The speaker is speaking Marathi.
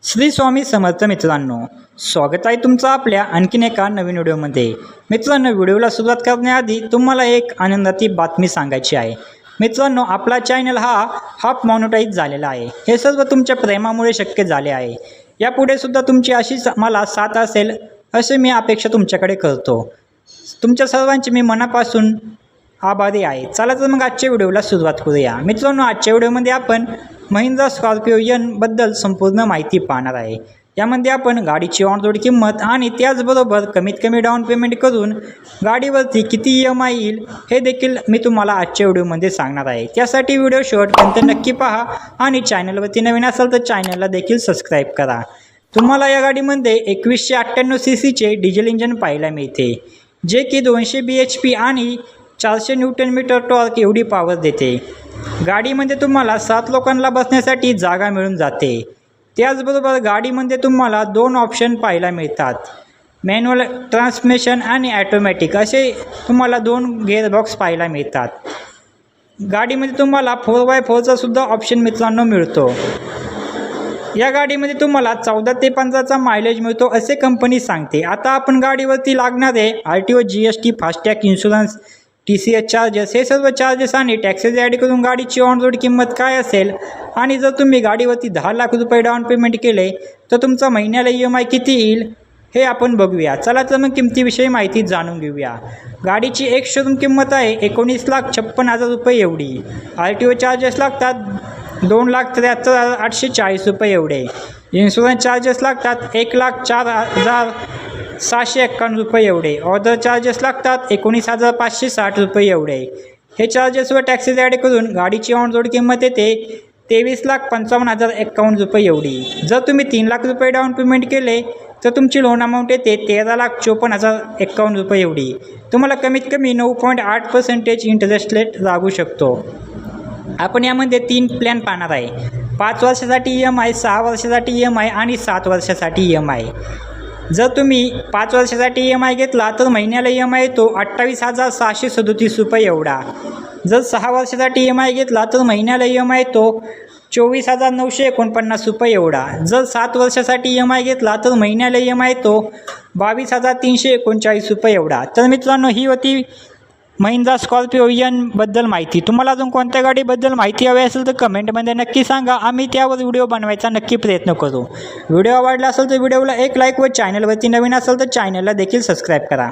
श्री स्वामी समर्थ मित्रांनो, स्वागत आहे तुमचं आपल्या आणखीन एका नवीन व्हिडिओमध्ये। मित्रांनो, व्हिडिओला सुरुवात करण्याआधी तुम्हाला एक आनंदाची बातमी सांगायची आहे। मित्रांनो, आपला चॅनल हा हाफ मॉनिटाईज झालेला आहे। हे सर्व तुमच्या प्रेमामुळे शक्य झाले आहे। यापुढे सुद्धा तुमची अशीच मला साथ असेल असे मी अपेक्षा तुमच्याकडे करतो। तुमच्या सर्वांचे मी मनापासून आभारी आहे। चला तर मग आजच्या व्हिडिओला सुरुवात करूया। मित्रांनो, आजच्या व्हिडिओमध्ये आपण महिंद्रा स्कॉर्पिओ एन बद्दल संपूर्ण माहिती पाहणार आहे। यामध्ये आपण गाडीची ऑन रोड किंमत आणि त्याचबरोबर कमीत कमी डाऊन पेमेंट करून गाडीवरती किती EMI येईल हे देखील मी तुम्हाला आजच्या व्हिडिओमध्ये सांगणार आहे। त्यासाठी व्हिडिओ शेवटपर्यंत नक्की पहा आणि चॅनलवरती नवीन असाल तर चॅनलला देखील सबस्क्राईब करा। तुम्हाला या गाडीमध्ये 2198 सीसीचे डिझेल इंजन पाहायला मिळते, जे की 200 bhp आणि 400 न्यूटन टॉर्क एवढी पॉवर देते। गाडीमध्ये तुम्हाला 7 लोकांना बसण्यासाठी जागा मिळून जाते। त्याचबरोबर गाडीमध्ये तुम्हाला 2 ऑप्शन पाहायला मिळतात, मॅन्युअल ट्रान्समिशन आणि ॲटोमॅटिक असे तुम्हाला 2 गिअरबॉक्स पाहायला मिळतात। गाडीमध्ये तुम्हाला 4x4चा सुद्धा ऑप्शन मित्रांनो मिळतो। या गाडीमध्ये तुम्हाला 14 ते 15चा मायलेज मिळतो असे कंपनी सांगते। आता आपण गाडीवरती लागणारे RTO, GST, FASTag, insurance, TCS charges हे सर्व चार्जेस आणि टॅक्सेस ॲड करून गाडीची ऑन रोड किंमत काय असेल आणि जर तुम्ही गाडीवरती 10 लाख रुपये डाऊन पेमेंट केले तर तुमचा महिन्याला EMI किती येईल हे आपण बघूया। चला तर मग किमतीविषयी माहिती जाणून घेऊया। गाडीची एक शोरूम किंमत आहे 19,56,000 रुपये एवढी। RTO चार्जेस लागतात 2,73,840 रुपये एवढे। इन्शुरन्स चार्जेस लागतात 1,04,751 रुपये एवढे। ऑर्डर चार्जेस लागतात 19,560 रुपये एवढे। हे चार्जेस व टॅक्सेस ॲड करून गाडीची ऑन रोड किंमत येते 23,55,051 रुपये एवढी। जर तुम्ही 3 लाख रुपये डाऊन पेमेंट केले तर तुमची लोन अमाऊंट येते 13,54,051 रुपये एवढी। तुम्हाला कमीत कमी 9.8% इंटरेस्ट रेट लागू शकतो। आपण यामध्ये 3 प्लॅन पाहणार आहे, 5 वर्षासाठी EMI, 6 वर्षासाठी EMI आणि 7 वर्षासाठी EMI। जर तुम्ही 5 वर्षासाठी EMI घेतला तर महिन्याला EMI येतो 28,637 रुपये एवढा। जर 6 वर्षासाठी EMI घेतला तर महिन्याला EMI येतो 24,949 रुपये एवढा। जर 7 वर्षासाठी EMI घेतला तर महिन्याला EMI येतो 22,339 रुपये एवढा। तर मित्रांनो, ही होती महिंद्रा स्कॉर्पिओ एन बद्दल माहिती। तुम्हाला अजून कोणत्या गाडीबद्दल माहिती हवी असेल तर कमेंटमध्ये नक्की सांगा, आम्ही त्यावर व्हिडिओ बनवायचा नक्की प्रयत्न करू। व्हिडिओ आवडला असेल तर व्हिडिओला एक लाईक व चॅनलवरती नवीन असेल तर चॅनलला देखील सबस्क्राईब करा।